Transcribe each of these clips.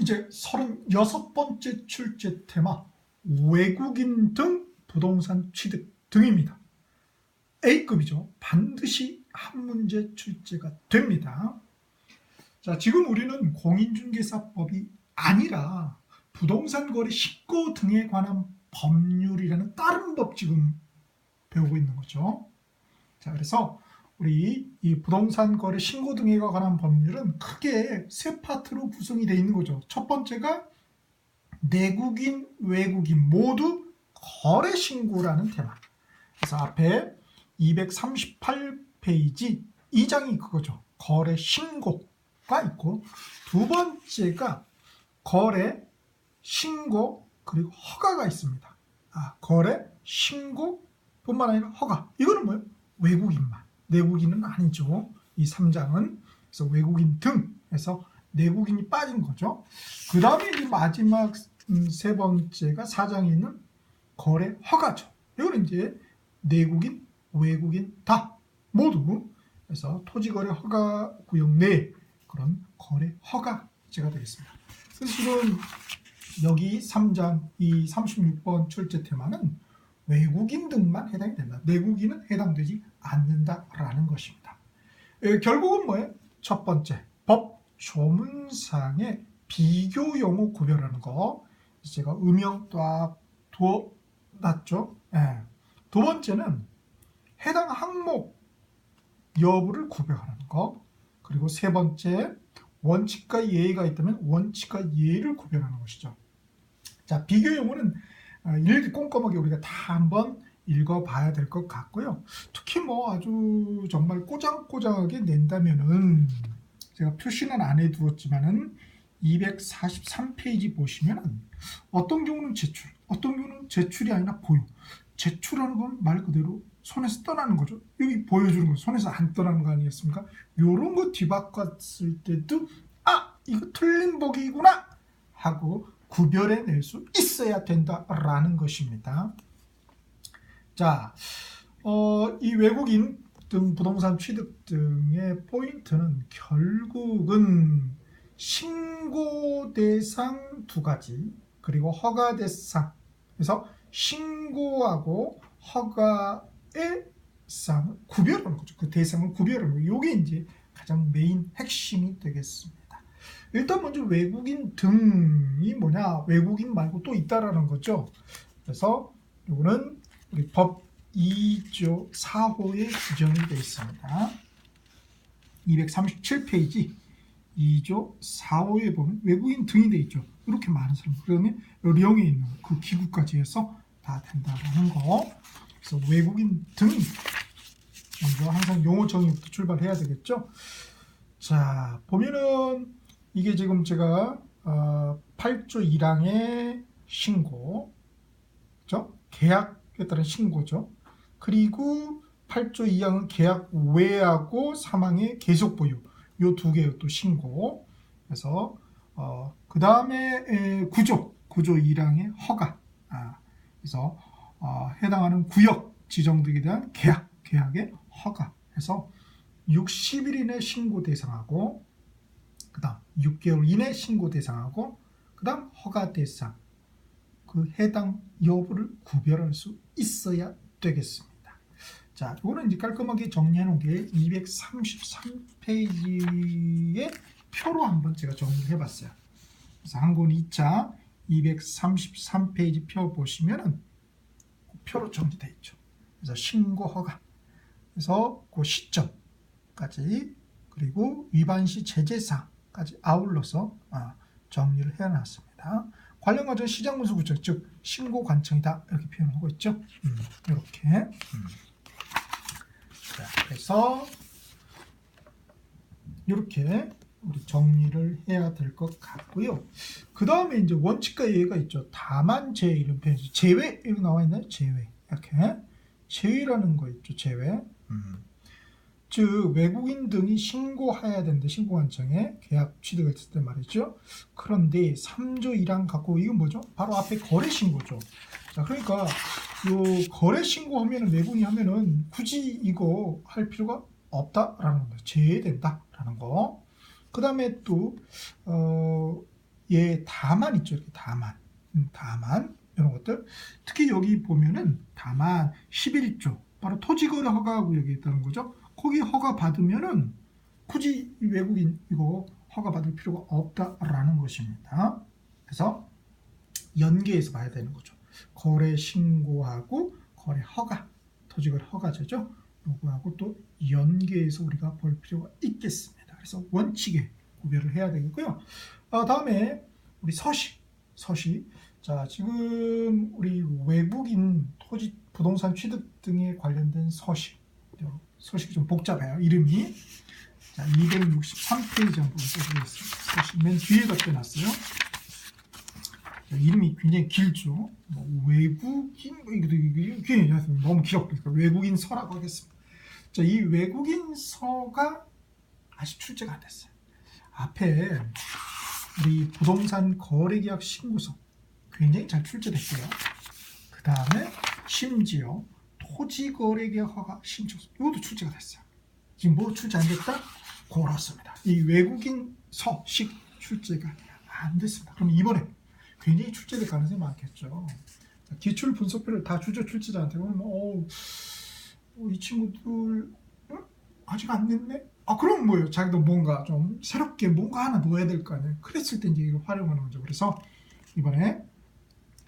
이제 36번째 출제 테마 외국인 등 부동산 취득 등입니다. A급이죠. 반드시 한 문제 출제가 됩니다. 자, 지금 우리는 공인중개사법이 아니라 부동산 거래 신고 등에 관한 법률이라는 다른 법 지금 배우고 있는 거죠. 자, 그래서 우리 이 부동산 거래 신고 등에 관한 법률은 크게 세 파트로 구성이 되어 있는 거죠. 첫 번째가 내국인, 외국인 모두 거래 신고라는 테마. 그래서 앞에 238페이지 2장이 그거죠. 거래 신고가 있고, 두 번째가 거래 신고 그리고 허가가 있습니다. 거래 신고뿐만 아니라 허가. 이거는 뭐예요? 외국인만. 내국인은 아니죠. 이 3장은. 그래서 외국인 등에서 내국인이 빠진 거죠. 그 다음에 이 마지막 세 번째가 4장에 있는 거래 허가죠. 이거는 이제 내국인, 외국인 다 모두 그래서 토지거래 허가 구역 내 그런 거래 허가제가 되겠습니다. 그래서 지금 여기 3장 이 36번 출제 테마는 외국인 등만 해당이 된다. 내국인은 해당되지 않는다라는 것입니다. 결국은 뭐예요? 첫 번째, 법 조문상의 비교 용어 구별하는 거. 제가 음영 딱 두어놨죠. 두 번째는 해당 항목 여부를 구별하는 거. 그리고 세 번째, 원칙과 예의가 있다면 원칙과 예의를 구별하는 것이죠. 자, 비교 용어는 일일이 꼼꼼하게 우리가 다 한번 읽어봐야 될 것 같고요. 특히 뭐 아주 정말 꼬장꼬장하게 낸다면은 제가 표시는 안 해두었지만은 243페이지 보시면은 어떤 경우는 제출, 어떤 경우는 제출이 아니라 보유. 제출하는 건 말 그대로 손에서 떠나는 거죠. 여기 보여주는 거 손에서 안 떠나는 거 아니겠습니까? 요런 거 뒤바꿨을 때도 이거 틀린 보기구나 하고 구별해낼 수 있어야 된다라는 것입니다. 자, 이 외국인 등 부동산 취득 등의 포인트는 결국은 신고 대상 두 가지 그리고 허가 대상. 그래서 신고하고 허가의 상을 구별하는 거죠. 그 대상을 구별하는 거. 이게 이제 가장 메인 핵심이 되겠습니다. 일단 먼저 외국인 등이 뭐냐? 외국인 말고 또 있다라는 거죠. 그래서 이거는 우리 법 2조 4호에 규정이 되어 있습니다. 237페이지 2조 4호에 보면 외국인 등이 되어 있죠. 이렇게 많은 사람. 그러면 령에 있는 그 기구까지 해서 다 된다라는 거. 그래서 외국인 등 먼저 항상 용어 정의부터 출발해야 되겠죠. 자, 보면은 이게 지금 제가 8조 1항의 신고, 그죠? 계약에 따른 신고죠. 그리고 8조 2항은 계약 외하고 3항의 계속 보유. 요 두 개의 또 신고. 그래서 그 다음에 9조 1항의 허가. 그래서 해당하는 구역 지정 등에 대한 계약의 허가. 해서 60일 이내 신고 대상하고 그 다음 6개월 이내 신고 대상하고 그 다음 허가 대상 그 해당 여부를 구별할 수 있어야 되겠습니다. 자, 이거는 이제 깔끔하게 정리해 놓은 게 233페이지의 표로 한번 제가 정리를 해봤어요. 그래서 항공 2차 233페이지 표 보시면은 표로 정리되어 있죠. 그래서 신고 허가 그래서 그 시점까지 그리고 위반 시 제재사항까지 아울러서 정리를 해놨습니다. 관련 과정 시장문서 구청 즉 신고 관청이다 이렇게 표현하고 있죠. 이렇게. 자, 그래서 이렇게 우리 정리를 해야 될 것 같고요. 그 다음에 이제 원칙과 예외가 있죠. 다만 제외 이런 표현이 제외 이렇게 나와 있나요? 제외 이렇게 제외라는 거 있죠. 제외. 즉 외국인 등이 신고해야 된다. 신고관청에 계약 취득했을 때 말이죠. 그런데 3조 1항 갖고 이건 뭐죠? 바로 앞에 거래 신고죠. 자, 그러니까 요 거래 신고하면은 외국인이 하면은 굳이 이거 할 필요가 없다라는 겁니다. 제외된다라는 거. 그 다음에 또 예, 다만 있죠. 이렇게 다만. 다만 이런 것들. 특히 여기 보면은 다만 11조 바로 토지거래 허가구역에 있다는 거죠. 거기 허가 받으면은 굳이 외국인 이거 허가 받을 필요가 없다라는 것입니다. 그래서 연계해서 봐야 되는 거죠. 거래 신고하고 거래 허가, 토지거래 허가제죠. 요거하고 또 연계해서 우리가 볼 필요가 있겠습니다. 그래서 원칙에 구별을 해야 되겠고요. 다음에 우리 서식. 자, 지금 우리 외국인 토지 부동산 취득 등에 관련된 서식이 좀 복잡해요. 이름이. 자, 263페이지 한번 써보겠습니다. 서식 맨 뒤에다 빼놨어요. 자, 이름이 굉장히 길죠. 외국인, 이게 너무 길었으니까 외국인 서라고 하겠습니다. 자, 이 외국인 서가 아직 출제가 안 됐어요. 앞에 우리 부동산 거래계약 신고서 굉장히 잘 출제됐고요. 그 다음에 심지어 토지거래계약 허가 신청서 이것도 출제가 됐어요. 지금 뭐 출제 안 됐다? 그렇습니다. 이 외국인 서식 출제가 안 됐습니다. 그럼 이번에 굉장히 출제될 가능성이 많겠죠. 기출 분석표를 다 주저 출제자한테 그러면 이 친구들 아직 안 냈네? 그럼 뭐예요? 자기도 뭔가 좀 새롭게 뭔가 하나 넣어야 될 거 아니에요? 그랬을 때 이제 이걸 활용하는 거죠. 그래서 이번에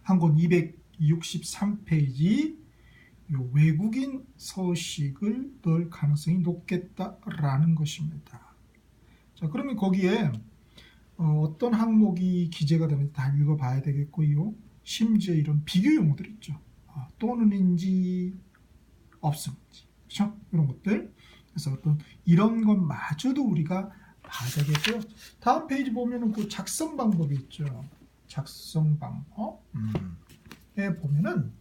한권 263페이지 요 외국인 서식을 넣을 가능성이 높겠다라는 것입니다. 자, 그러면 거기에 어떤 항목이 기재가 되는지 다 읽어봐야 되겠고요. 심지어 이런 비교 용어들 있죠. 또는인지 없음인지, 그렇죠? 이런 것들. 그래서 어떤 이런 것마저도 우리가 봐야 되겠고요. 다음 페이지 보면은 그 작성 방법이 있죠. 작성 방법에 보면은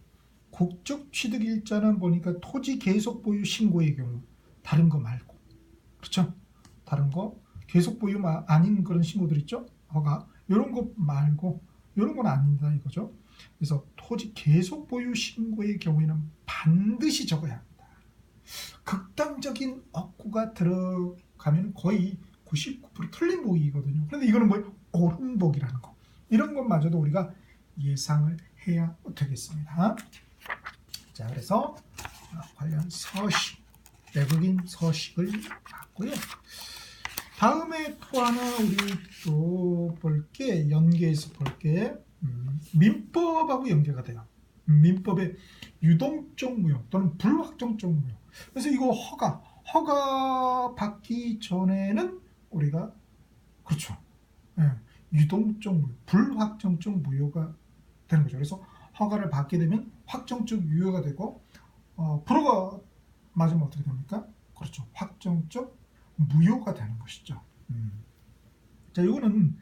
국적 취득 일자는 보니까 토지 계속 보유 신고의 경우 다른 거 말고, 그렇죠? 다른 거 계속 보유 아닌 그런 신고들 있죠? 허가 이런 거 말고 이런 건 아니다 이거죠. 그래서 토지 계속 보유 신고의 경우에는 반드시 적어야 합니다. 극단적인 억구가 들어가면 거의 99% 틀린 보기거든요. 그런데 이거는 뭐예요? 옳은 보기라는 거. 이런 것마저도 우리가 예상을 해야 되겠습니다. 자, 그래서 관련 서식, 외국인 서식을 봤고요. 다음에 또 하나 우리 또 볼게, 연계해서 볼게, 민법하고 연계가 돼요. 민법의 유동적 무효 또는 불확정적 무효. 그래서 이거 허가 받기 전에는 우리가 그렇죠. 유동적 무효, 불확정적 무효가 되는 거죠. 그래서 허가를 받게 되면 확정적 유효가 되고 불허가 맞으면 어떻게 됩니까? 그렇죠. 확정적 무효가 되는 것이죠. 자, 이거는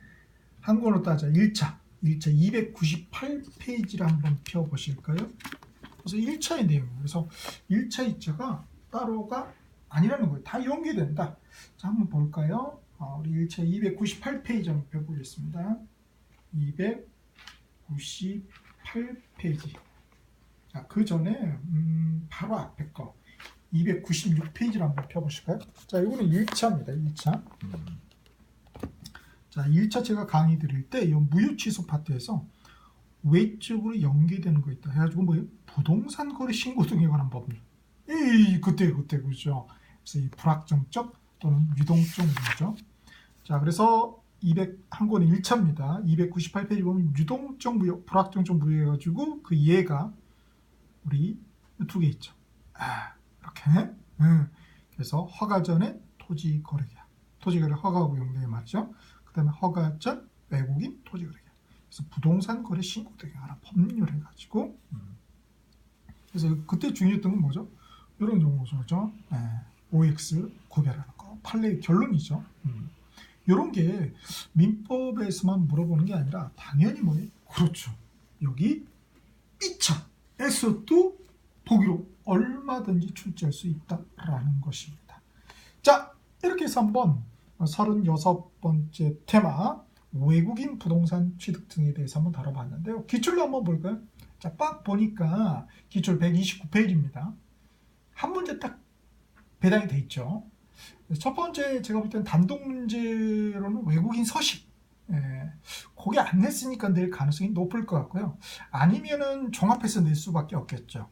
한국어로 따져 1차 298페이지를 한번 펴보실까요? 그래서 1차의 내용, 그래서 1차, 2차가 따로가 아니라는 거예요. 다 연계된다. 자, 한번 볼까요? 우리 1차 298페이지 한번 펴보겠습니다. 298페이지. 자, 그 전에 바로 앞에 거 296페이지를 한번 펴보실까요? 자, 이거는 1차입니다. 1차. 자, 1차 제가 강의 드릴 때 이 무효 취소 파트에서 외적으로 연계되는 거 있다 해가지고 뭐예요? 부동산 거래 신고 등에 관한 법률. 그때 그죠. 그래서 이 불확정적 또는 유동적 무효죠. 자, 그래서 한 권의 1차입니다. 298페이지 보면 유동적 무효, 불확정적 무효 해가지고 그 예가 우리 두 개 있죠. 이렇게. 그래서 허가 전에 토지 거래 계약, 토지 거래 허가하고 연계 맞죠? 그다음에 허가 전 외국인 토지 거래 계약. 그래서 부동산 거래 신고 등에 관한 법률 해가지고. 그래서 그때 중요했던 건 뭐죠? 이런 정도죠. OX 구별하는 거, 판례의 결론이죠. 이런 게 민법에서만 물어보는 게 아니라 당연히 뭐예요? 그렇죠. 여기 2차에서도 보기로 얼마든지 출제할 수 있다라는 것입니다. 자, 이렇게 해서 한번 36번째 테마 외국인 부동산 취득 등에 대해서 한번 다뤄봤는데요. 기출로 한번 볼까요? 자, 빡 보니까 기출 129페이지입니다. 한 문제 딱 배당이 돼 있죠. 첫 번째 제가 볼 때는 단독 문제로는 외국인 서식. 거기 안 냈으니까 낼 가능성이 높을 것 같고요. 아니면은 종합해서 낼 수밖에 없겠죠.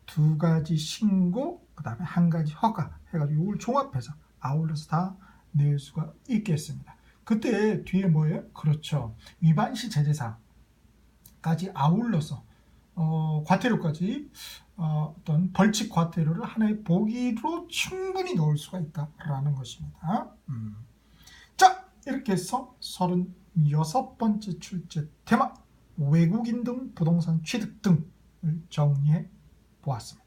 두 가지 신고, 그 다음에 한 가지 허가 해가지고 이걸 종합해서 아울러서 다 낼 수가 있겠습니다. 그때 뒤에 뭐예요? 그렇죠. 위반시 제재사까지 아울러서 과태료까지 어떤 벌칙 과태료를 하나의 보기로 충분히 넣을 수가 있다라는 것입니다. 자, 이렇게 해서 36번째 출제 테마 외국인 등 부동산 취득 등을 정리해 보았습니다.